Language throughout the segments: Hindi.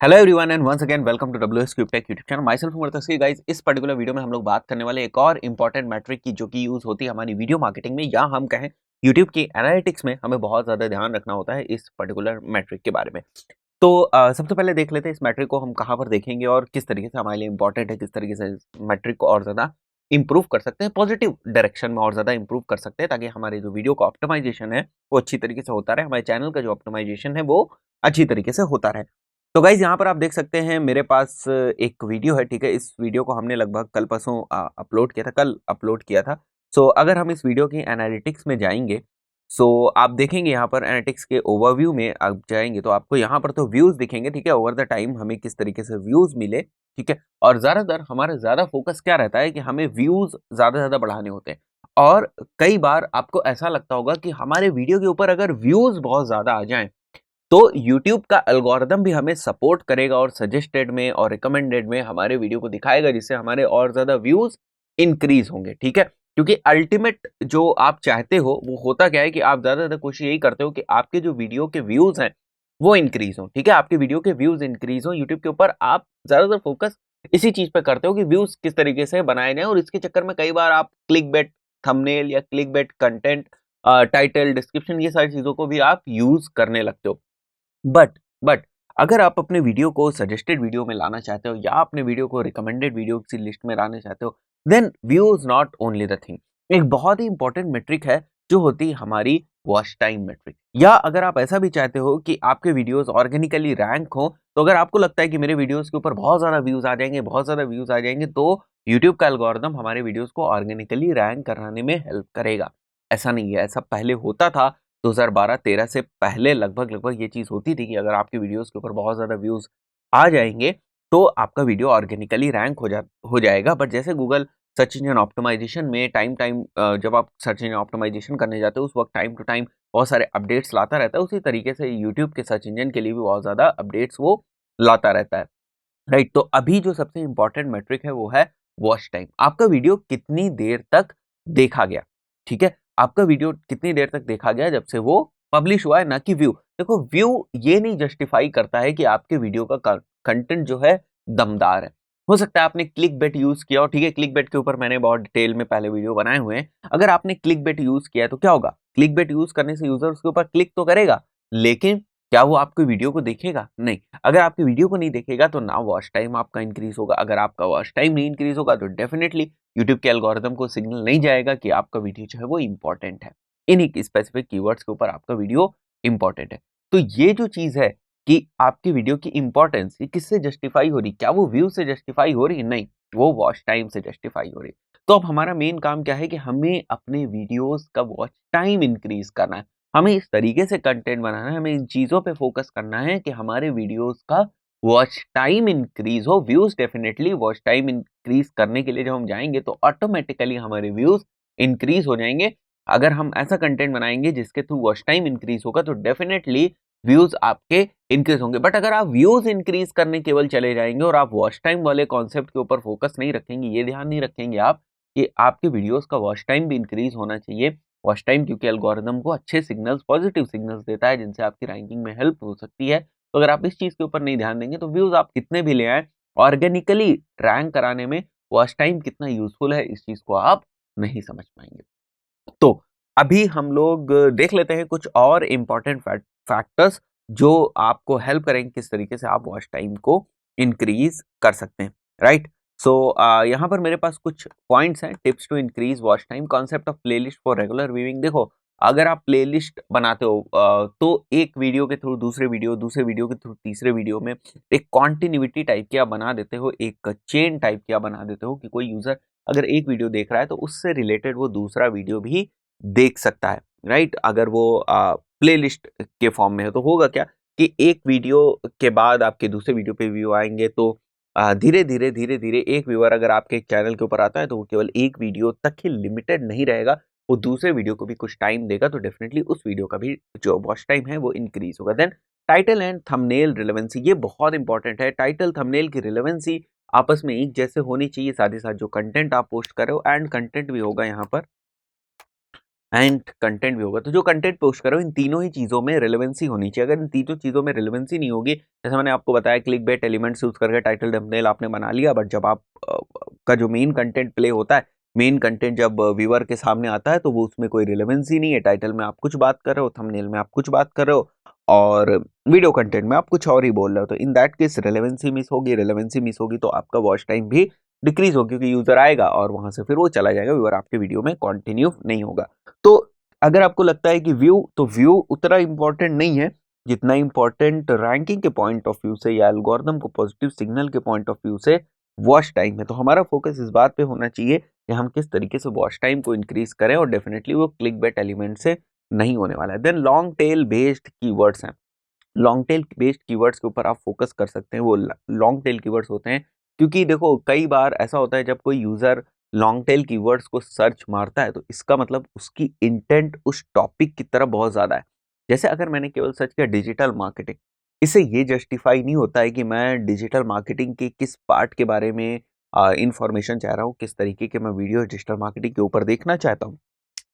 Hello everyone and once again welcome to WsCubeTech YouTube channel. Myself Umar guys, इस पर्टिकुलर वीडियो में हम लोग बात करने वाले एक और इंपॉर्टेंट मैट्रिक की जो कि यूज होती है हमारी वीडियो मार्केटिंग में, या हम कहें यूट्यूब की एनालिटिक्स में हमें बहुत ज्यादा ध्यान रखना होता है इस पर्टिकुलर मैट्रिक के बारे में। तो सबसे पहले देख लेते हैं इस मैट्रिक को हम कहाँ पर देखेंगे और किस तरीके से हमारे लिए इंपॉर्टेंट है, किस तरीके से इस मैट्रिक को और ज्यादा इंप्रूव कर सकते हैं, पॉजिटिव डायरेक्शन में और ज्यादा इंप्रूव कर सकते हैं, ताकि हमारे जो वीडियो का ऑप्टिमाइजेशन है वो अच्छी तरीके से होता रहे, हमारे चैनल का जो ऑप्टिमाइजेशन है वो अच्छी तरीके से होता रहे। तो गाइज यहाँ पर आप देख सकते हैं मेरे पास एक वीडियो है, ठीक है। इस वीडियो को हमने लगभग कल परसों अपलोड किया था, कल अपलोड किया था। सो अगर हम इस वीडियो की एनालिटिक्स में जाएंगे, सो आप देखेंगे यहाँ पर एनालिटिक्स के ओवरव्यू में आप जाएंगे तो आपको यहाँ पर तो व्यूज दिखेंगे, ठीक है। ओवर द टाइम हमें किस तरीके से व्यूज मिले, ठीक है। और ज्यादातर हमारा ज्यादा फोकस क्या रहता है कि हमें व्यूज ज्यादा बढ़ाने होते हैं। और कई बार आपको ऐसा लगता होगा कि हमारे वीडियो के ऊपर अगर व्यूज बहुत ज्यादा आ जाएं तो YouTube का एल्गोरिदम भी हमें सपोर्ट करेगा और सजेस्टेड में और रिकमेंडेड में हमारे वीडियो को दिखाएगा, जिससे हमारे और ज्यादा व्यूज इंक्रीज होंगे, ठीक है। क्योंकि अल्टीमेट जो आप चाहते हो वो होता क्या है कि आप ज्यादा कोशिश यही करते हो कि आपके जो वीडियो के व्यूज हैं वो इंक्रीज हो, ठीक है। आपके वीडियो के व्यूज इंक्रीज हो यूट्यूब के ऊपर, आप ज्यादातर फोकस इसी चीज पे करते हो कि व्यूज किस तरीके से बनाए जाए, और इसके चक्कर में कई बार आप क्लिक बेट थंबनेल या click bait content, title, description, ये सारी चीजों को भी आप यूज करने लगते हो। बट अगर आप अपने वीडियो को सजेस्टेड वीडियो में लाना चाहते हो या अपने वीडियो को रिकमेंडेड वीडियो की लिस्ट में लाना चाहते हो, then view is not only the thing. एक बहुत ही इंपॉर्टेंट मेट्रिक है जो होती है हमारी वॉच टाइम मेट्रिक। या अगर आप ऐसा भी चाहते हो कि आपके वीडियोस ऑर्गेनिकली रैंक हो, तो अगर आपको लगता है कि मेरे वीडियोस के ऊपर बहुत ज्यादा व्यूज आ जाएंगे, बहुत ज्यादा व्यूज आ जाएंगे, तो यूट्यूब का एल्गोरिदम हमारे वीडियोस को ऑर्गेनिकली रैंक कराने में हेल्प करेगा। ऐसा नहीं है, ऐसा पहले होता था 2012-13 से पहले लगभग ये चीज होती थी कि अगर आपके वीडियोस के ऊपर बहुत ज्यादा व्यूज आ जाएंगे तो आपका वीडियो ऑर्गेनिकली रैंक हो जाएगा। बट जैसे गूगल सर्च इंजन ऑप्टिमाइजेशन में टाइम टाइम जब आप सर्च इंजन ऑप्टिमाइजेशन करने जाते हो उस वक्त टाइम टू टाइम बहुत सारे अपडेट्स लाता रहता है, उसी तरीके से यूट्यूब के सर्च इंजन के लिए भी बहुत ज्यादा अपडेट्स वो लाता रहता है, राइट। तो अभी जो सबसे इंपॉर्टेंट मेट्रिक है वो है वॉच टाइम। आपका वीडियो कितनी देर तक देखा गया, ठीक है। आपका वीडियो कितनी देर तक देखा गया जब से वो पब्लिश हुआ है, ना कि व्यू। देखो, व्यू ये नहीं जस्टिफाई करता है कि आपके वीडियो का कंटेंट जो है दमदार है। हो सकता है आपने क्लिक बेट यूज किया हो, ठीक है। क्लिक बेट के ऊपर मैंने बहुत डिटेल में पहले वीडियो बनाए हुए हैं। अगर आपने क्लिक बेट यूज किया है तो क्या होगा, क्लिक बेट यूज करने से यूजर उसके ऊपर क्लिक तो करेगा, लेकिन क्या वो आपके वीडियो को देखेगा? नहीं। अगर आपके वीडियो को नहीं देखेगा तो ना वॉच टाइम आपका इंक्रीज होगा। अगर आपका वॉच टाइम नहीं इंक्रीज होगा तो डेफिनेटली यूट्यूब के एल्गोरिदम को सिग्नल नहीं जाएगा कि आपका वीडियो जो है वो इंपॉर्टेंट है, इन्हीं स्पेसिफिक कीवर्ड्स के ऊपर आपका वीडियो इंपॉर्टेंट है। तो ये जो चीज है कि आपकी वीडियो की इंपॉर्टेंस ये किससे जस्टिफाई हो रही, क्या वो व्यू से जस्टिफाई हो रही? नहीं, वो वॉच टाइम से जस्टिफाई हो रही। तो अब हमारा मेन काम क्या है कि हमें अपने वीडियोस का वॉच टाइम इंक्रीज करना है। हमें इस तरीके से कंटेंट बनाना है, हमें इन चीजों पे फोकस करना है कि हमारे वीडियोस का वॉच टाइम इंक्रीज हो। Views definitely, watch time increase करने के लिए जब हम जाएंगे तो ऑटोमेटिकली हमारे व्यूज इंक्रीज हो जाएंगे। अगर हम ऐसा कंटेंट बनाएंगे जिसके थ्रू वॉच टाइम इंक्रीज होगा तो डेफिनेटली व्यूज आपके इंक्रीज होंगे। बट अगर आप व्यूज इंक्रीज करने केवल चले जाएंगे और आप वॉच टाइम वाले कॉन्सेप्ट के ऊपर फोकस नहीं रखेंगे, ये ध्यान नहीं रखेंगे आप कि आपके वीडियोस का वॉच टाइम भी इंक्रीज होना चाहिए। वॉच टाइम क्योंकि एल्गोरिदम को अच्छे सिग्नल्स, पॉजिटिव सिग्नल्स देता है जिनसे आपकी रैंकिंग में हेल्प हो सकती है। तो अगर आप इस चीज के ऊपर नहीं ध्यान देंगे तो व्यूज आप कितने भी ले आए, ऑर्गेनिकली रैंक कराने में वॉच टाइम कितना यूजफुल है इस चीज को आप नहीं समझ पाएंगे। तो अभी हम लोग देख लेते हैं कुछ और इंपॉर्टेंट फैक्टर्स जो आपको हेल्प करेंगे किस तरीके से आप वॉच टाइम को इंक्रीज कर सकते हैं, राइट। सो यहाँ पर मेरे पास कुछ पॉइंट्स हैं, tips to increase watch time. Concept of playlist for regular viewing. देखो, अगर आप प्लेलिस्ट बनाते हो तो एक वीडियो के थ्रू दूसरे वीडियो के थ्रू तीसरे वीडियो में एक कॉन्टिन्यूटी टाइप की आप बना देते हो, एक चेन टाइप की आप बना देते हो कि कोई यूजर अगर एक वीडियो देख रहा है तो उससे रिलेटेड वो दूसरा वीडियो भी देख सकता है, राइट। अगर वो प्लेलिस्ट के फॉर्म में है तो होगा क्या कि एक वीडियो के बाद आपके दूसरे वीडियो पे व्यू आएंगे, तो धीरे धीरे एक व्यूअर अगर आपके चैनल के ऊपर आता है तो वो केवल एक वीडियो तक ही लिमिटेड नहीं रहेगा, वो दूसरे वीडियो को भी कुछ टाइम देगा, तो डेफिनेटली उस वीडियो का भी जो वॉच टाइम है वो इंक्रीज होगा। Then title and thumbnail relevancy, ये बहुत इंपॉर्टेंट है। टाइटल थंबनेल की रिलेवेंसी आपस में एक जैसे होनी चाहिए, साथ ही साथ जो कंटेंट आप पोस्ट कर रहे हो, एंड कंटेंट भी होगा यहाँ पर एंड कंटेंट भी होगा। तो जो कंटेंट पोस्ट करो इन तीनों ही चीज़ों में रिलेवेंसी होनी चाहिए। अगर इन तीनों चीज़ों में रिलेवेंसी नहीं होगी, जैसे मैंने आपको बताया क्लिक बेट एलिमेंट्स यूज़ करके टाइटल थंबनेल आपने बना लिया, बट जब आप का जो मेन कंटेंट प्ले होता है, मेन कंटेंट जब व्यूअर के सामने आता है तो वो उसमें कोई रिलेवेंसी नहीं है। टाइटल में आप कुछ बात कर रहे हो, थंबनेल में आप कुछ बात कर रहे हो और वीडियो कंटेंट में आप कुछ और ही बोल रहे हो, तो in that case relevancy miss होगी। रिलेवेंसी मिस होगी तो आपका वॉच टाइम भी डिक्रीज होगी, क्योंकि यूजर आएगा और वहां से फिर वो चला जाएगा, व्यूअर आपके वीडियो में कंटिन्यू नहीं होगा। तो अगर आपको लगता है कि व्यू उतना इंपॉर्टेंट नहीं है जितना इंपॉर्टेंट रैंकिंग के पॉइंट ऑफ व्यू से या एल्गोरिथम को पॉजिटिव सिग्नल के पॉइंट ऑफ व्यू से वॉच टाइम है, तो हमारा फोकस इस बात पे होना चाहिए कि हम किस तरीके से वॉच टाइम को इंक्रीज करें, और डेफिनेटली वो क्लिक बेट एलिमेंट से नहीं होने वाला है। Then long tail based keywords हैं। लॉन्ग टेल बेस्ड कीवर्ड्स के ऊपर आप फोकस कर सकते हैं। वो लॉन्ग टेल कीवर्ड्स होते हैं, क्योंकि देखो कई बार ऐसा होता है जब कोई यूजर लॉन्ग टेल कीवर्ड्स को सर्च मारता है तो इसका मतलब उसकी इंटेंट उस टॉपिक की तरफ बहुत ज्यादा है। जैसे अगर मैंने केवल सर्च किया डिजिटल मार्केटिंग, इससे ये जस्टिफाई नहीं होता है कि मैं डिजिटल मार्केटिंग के किस पार्ट के बारे में इंफॉर्मेशन चाह रहा हूँ, किस तरीके के मैं वीडियो डिजिटल मार्केटिंग के ऊपर देखना चाहता हूँ।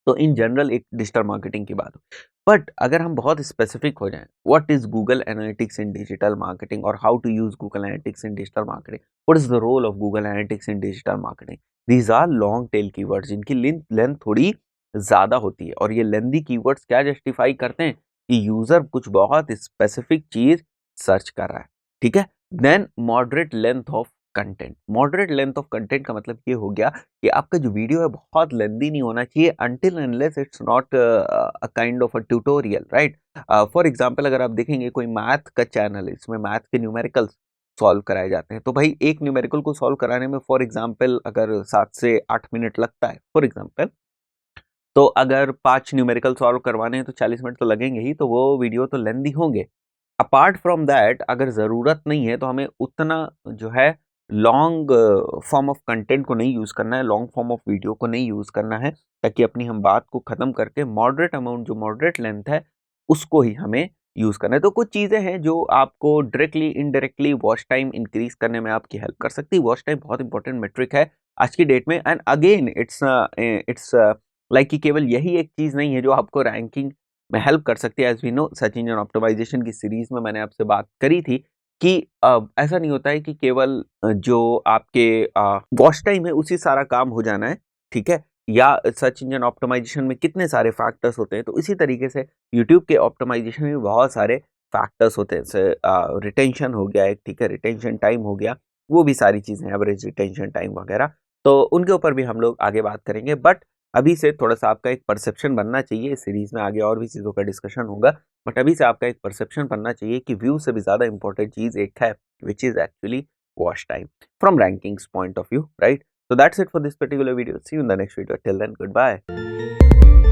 तो इन जनरल एक डिजिटल मार्केटिंग की बात हो, बट अगर हम बहुत स्पेसिफिक हो जाएं, what is Google Analytics in digital marketing और how to use Google Analytics in digital marketing, what is the role of Google Analytics in digital marketing, these are long tail keywords जिनकी लेंथ थोड़ी ज्यादा होती है। और ये लेंदी कीवर्ड्स क्या जस्टिफाई करते हैं कि यूजर कुछ बहुत स्पेसिफिक चीज सर्च कर रहा है, ठीक है। Then moderate length of content. Moderate length of content का मतलब ये हो गया कि आपका जो वीडियो है बहुत लेंदी नहीं होना चाहिए, until unless it's not a kind of a tutorial, right. For example अगर आप देखेंगे कोई मैथ का चैनल है, इसमें मैथ के न्यूमेरिकल्स सॉल्व कराए जाते हैं, तो भाई एक न्यूमेरिकल को सॉल्व कराने में फॉर एग्जांपल अगर 7 से 8 मिनट लगता है फॉर एग्जांपल, तो अगर 5 न्यूमेरिकल सॉल्व करवाने हैं तो 40 मिनट तो लगेंगे ही, तो वो वीडियो तो लेंदी होंगे। अपार्ट फ्रॉम दैट अगर ज़रूरत नहीं है तो हमें उतना जो है लॉन्ग फॉर्म ऑफ कंटेंट को नहीं यूज़ करना है, लॉन्ग फॉर्म ऑफ वीडियो को नहीं यूज़ करना है, ताकि अपनी हम बात को ख़त्म करके मॉडरेट अमाउंट जो मॉडरेट लेंथ है उसको ही हमें यूज़ करना है। तो कुछ चीज़ें हैं जो आपको directly indirectly watch time increase करने में आपकी हेल्प कर सकती है। वॉच टाइम बहुत इंपॉर्टेंट मेट्रिक है आज की डेट में, एंड अगेन इट्स लाइक कि केवल यही एक चीज़ नहीं है जो आपको रैंकिंग में हेल्प कर सकती है। As we know search engine optimization की सीरीज में मैंने आपसे बात करी थी कि ऐसा नहीं होता है कि केवल जो आपके वॉच टाइम है उसी सारा काम हो जाना है, ठीक है, या सर्च इंजन ऑप्टिमाइजेशन में कितने सारे फैक्टर्स होते हैं, तो इसी तरीके से यूट्यूब के ऑप्टिमाइजेशन में बहुत सारे फैक्टर्स होते हैं। जैसे रिटेंशन हो गया एक, ठीक है, रिटेंशन टाइम हो गया, वो भी सारी चीज़ें, एवरेज रिटेंशन टाइम वगैरह, तो उनके ऊपर भी हम लोग आगे बात करेंगे। बट अभी से थोड़ा सा आपका एक परसेप्शन बनना चाहिए, इस सीरीज में आगे और भी चीज़ों का डिस्कशन होगा, बट अभी से आपका एक परसेप्शन बनना चाहिए कि व्यू से भी ज़्यादा इंपॉर्टेंट चीज़ एक है, which is actually watch time from rankings point of view, right? So that's it for this particular video. See you in the next video. Till then, goodbye.